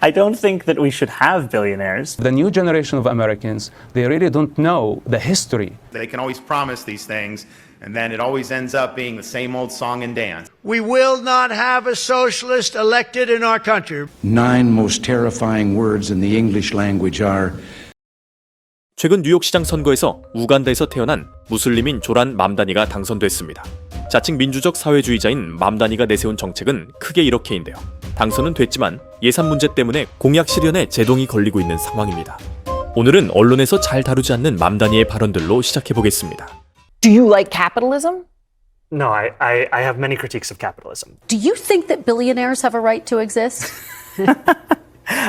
I don't think that we should have billionaires. The new generation of Americans, they really don't know the history. They can always promise these things, and then it always ends up being the same old song and dance. We will not have a socialist elected in our country. 9 most terrifying words in the English language are 최근 뉴욕시장 선거에서 우간다에서 태어난 무슬림인 조란 맘다니가 당선됐습니다. 자칭 민주적 사회주의자인 맘다니가 내세운 정책은 크게 이렇게인데요. 당선은 됐지만 예산 문제 때문에 공약 실현에 제동이 걸리고 있는 상황입니다. 오늘은 언론에서 잘 다루지 않는 맘다니의 발언들로 시작해보겠습니다. Do you like capitalism? No, I have many critiques of capitalism. Do you think that billionaires have a right to exist?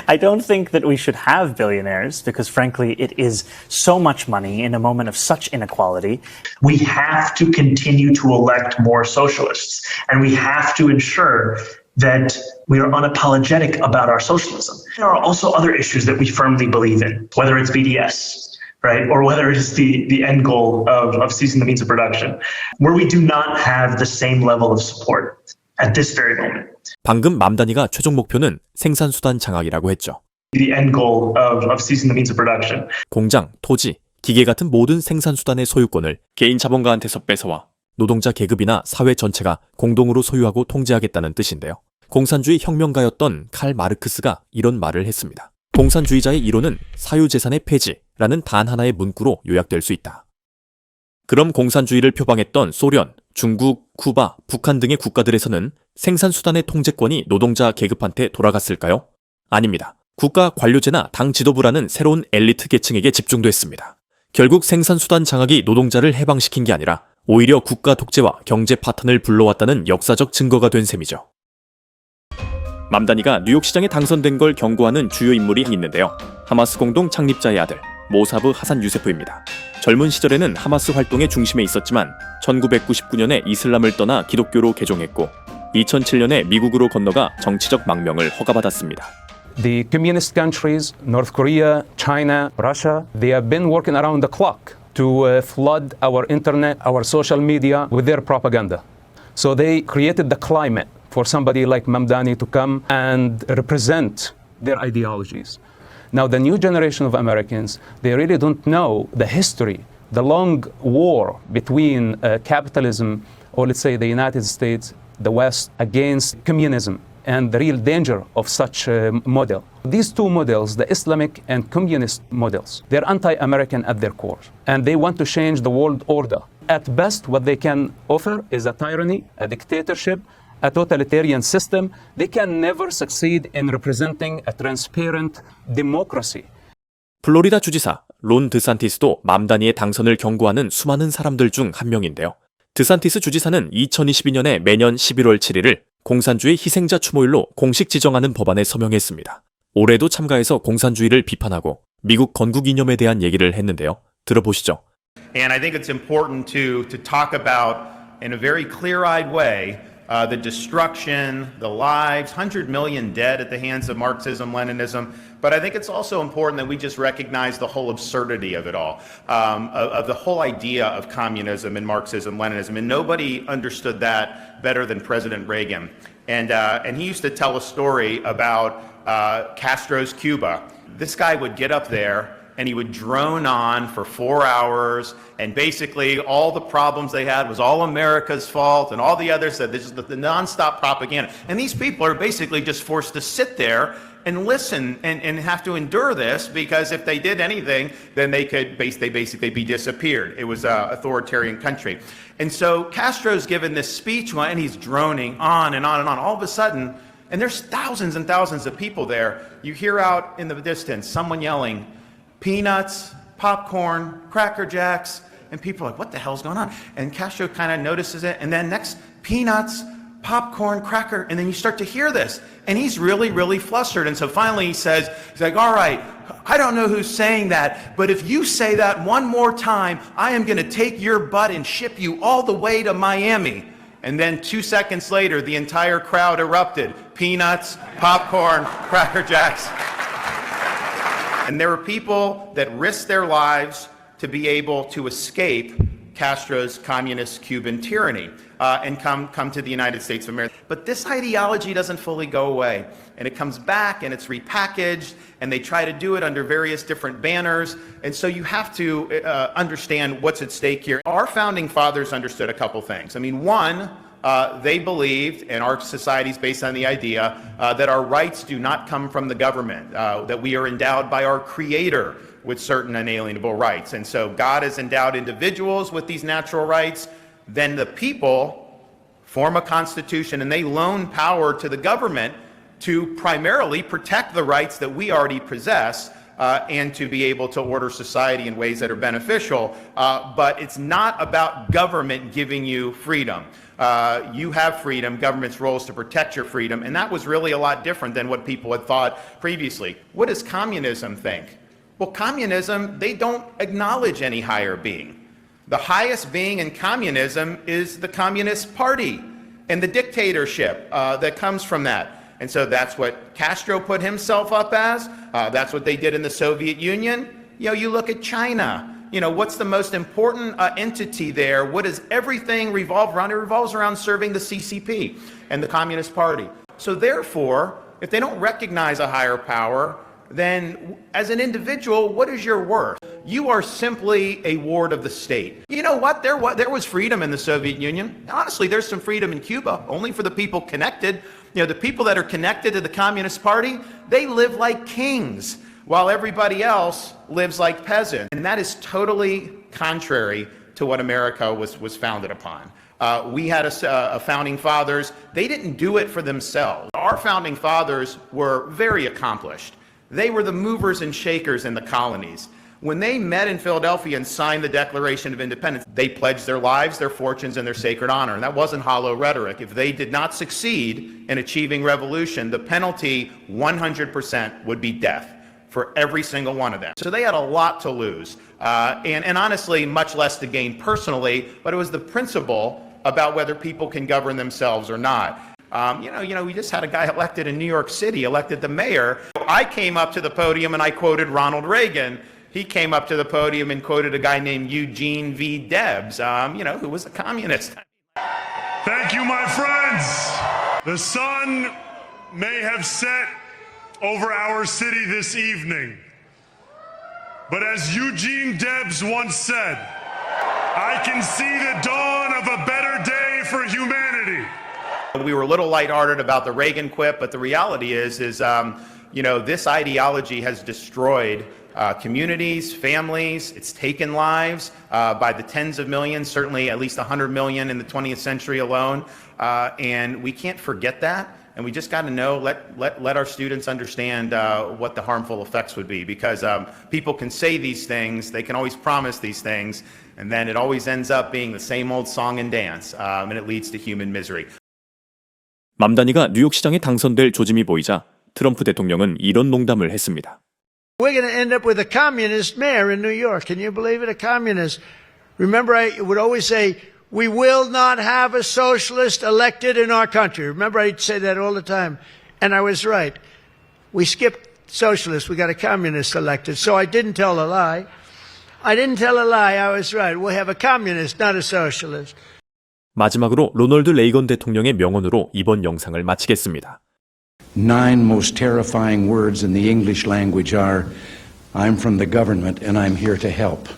I don't think that we should have billionaires because, frankly, it is so much money in a moment of such inequality. We have to continue to elect more socialists, and we have to ensure that we are unapologetic about our socialism. There are also other issues that we firmly believe in, whether it's BDS, right, or whether it's the end goal of seizing the means of production, where we do not have the same level of support at this very moment. 방금 맘다니가 최종 목표는 생산수단 장악이라고 했죠. The end goal of seizing the means of production. 공장, 토지, 기계 같은 모든 생산수단의 소유권을 개인 자본가한테서 뺏어와 노동자 계급이나 사회 전체가 공동으로 소유하고 통제하겠다는 뜻인데요. 공산주의 혁명가였던 칼 마르크스가 이런 말을 했습니다. 공산주의자의 이론은 사유재산의 폐지라는 단 하나의 문구로 요약될 수 있다. 그럼 공산주의를 표방했던 소련, 중국, 쿠바, 북한 등의 국가들에서는 생산수단의 통제권이 노동자 계급한테 돌아갔을까요? 아닙니다. 국가 관료제나 당 지도부라는 새로운 엘리트 계층에게 집중됐습니다. 결국 생산수단 장악이 노동자를 해방시킨 게 아니라 오히려 국가 독재와 경제 파탄을 불러왔다는 역사적 증거가 된 셈이죠. 맘다니가 뉴욕시장에 당선된 걸 경고하는 주요 인물이 있는데요. 하마스 공동 창립자의 아들 모사브 하산 유세프입니다. 젊은 시절에는 하마스 활동의 중심에 있었지만 1999년에 이슬람을 떠나 기독교로 개종했고 2007년에 미국으로 건너가 정치적 망명을 허가받았습니다. The communist countries, North Korea, China, Russia, they have been working around the clock to flood our internet, our social media with their propaganda. So they created the climate for somebody like Mamdani to come and represent their ideologies. Now, the new generation of Americans, they really don't know the history, the long war between capitalism, or let's say the United States, the West, against communism, and the real danger of such a model. These two models, the Islamic and communist models, they're anti-American at their core, and they want to change the world order. At best, what they can offer is a tyranny, a dictatorship, a totalitarian system. They can never succeed in representing a transparent democracy. 플로리다 주지사 론 드산티스도 맘다니의 당선을 경고하는 수많은 사람들 중 한 명인데요. 드산티스 주지사는 2022년에 매년 11월 7일을 공산주의 희생자 추모일로 공식 지정하는 법안에 서명했습니다. 올해도 참가해서 공산주의를 비판하고 미국 건국 이념에 대한 얘기를 했는데요. 들어보시죠. And I think it's important to talk about in a very clear-eyed way the destruction, the lives, 100 million dead at the hands of Marxism, Leninism. But I think it's also important that we just recognize the whole absurdity of it all, of the whole idea of communism and Marxism, Leninism. And nobody understood that better than President Reagan. And he used to tell a story about Castro's Cuba. This guy would get up there and he would drone on for 4 hours, and basically all the problems they had was all America's fault, and all the others said this is the nonstop propaganda. And these people are basically just forced to sit there and listen and have to endure this, because if they did anything, then they basically be disappeared. It was an authoritarian country. And so Castro's given this speech, and he's droning on and on and on. All of a sudden, and there's thousands and thousands of people there, you hear out in the distance someone yelling, peanuts, popcorn, Cracker Jacks, and people are like, what the hell's going on? And Castro kind of notices it, and then next, peanuts, popcorn, cracker, and then you start to hear this, and he's really, really flustered, and so finally he's like, all right, I don't know who's saying that, but if you say that one more time, I am going to take your butt and ship you all the way to Miami. And then 2 seconds later, the entire crowd erupted. Peanuts, popcorn, Cracker Jacks. And there were people that risked their lives to be able to escape Castro's communist Cuban tyranny and come to the United States of America. But this ideology doesn't fully go away. And it comes back and it's repackaged and they try to do it under various different banners. And so you have to understand what's at stake here. Our founding fathers understood a couple things. I mean, one, they believed, and our society is based on the idea, that our rights do not come from the government, that we are endowed by our Creator with certain unalienable rights. And so God has endowed individuals with these natural rights. Then the people form a constitution and they loan power to the government to primarily protect the rights that we already possess and to be able to order society in ways that are beneficial. But it's not about government giving you freedom. You have freedom, government's role is to protect your freedom, and that was really a lot different than what people had thought previously. What does communism think? Well, communism, they don't acknowledge any higher being. The highest being in communism is the Communist Party and the dictatorship that comes from that. And so that's what Castro put himself up as. That's what they did in the Soviet Union. You know, you look at China. You know, what's the most important entity there? What does everything revolve around? It revolves around serving the CCP and the Communist Party. So therefore, if they don't recognize a higher power, then as an individual, what is your worth? You are simply a ward of the state. You know what? There was freedom in the Soviet Union. Honestly, there's some freedom in Cuba, only for the people connected. You know, the people that are connected to the Communist Party, they live like kings, while everybody else lives like peasants. And that is totally contrary to what America was founded upon. We had a founding fathers. They didn't do it for themselves. Our founding fathers were very accomplished. They were the movers and shakers in the colonies. When they met in Philadelphia and signed the Declaration of Independence, they pledged their lives, their fortunes, and their sacred honor. And that wasn't hollow rhetoric. If they did not succeed in achieving revolution, the penalty 100% would be death for every single one of them. So they had a lot to lose, and honestly, much less to gain personally, but it was the principle about whether people can govern themselves or not. You know, we just had a guy elected in New York City, elected the mayor. I came up to the podium and I quoted Ronald Reagan. He came up to the podium and quoted a guy named Eugene V. Debs, you know, who was a communist. Thank you, my friends. The sun may have set over our city this evening, but as Eugene Debs once said, I can see the dawn of a better day for humanity. We were a little lighthearted about the Reagan quip, but the reality is you know, this ideology has destroyed communities, families. It's taken lives by the tens of millions, certainly at least 100 million in the 20th century alone. And we can't forget that. And we just got to know, let our students understand what the harmful effects would be, because people can say these things, they can always promise these things, and then it always ends up being the same old song and dance, and it leads to human misery. 맘다니가 뉴욕시장에 당선될 조짐이 보이자 트럼프 대통령은 이런 농담을 했습니다. We're going to end up with a communist mayor in New York. Can you believe it? A communist. Remember, I would always say, we will not have a socialist elected in our country. Remember, I'd say that all the time. And I was right. We skipped socialists. We got a communist elected. So I didn't tell a lie. I was right. We'll have a communist, not a socialist. 마지막으로 로널드 레이건 대통령의 명언으로 이번 영상을 마치겠습니다. 9 most terrifying words in the English language are, I'm from the government and I'm here to help.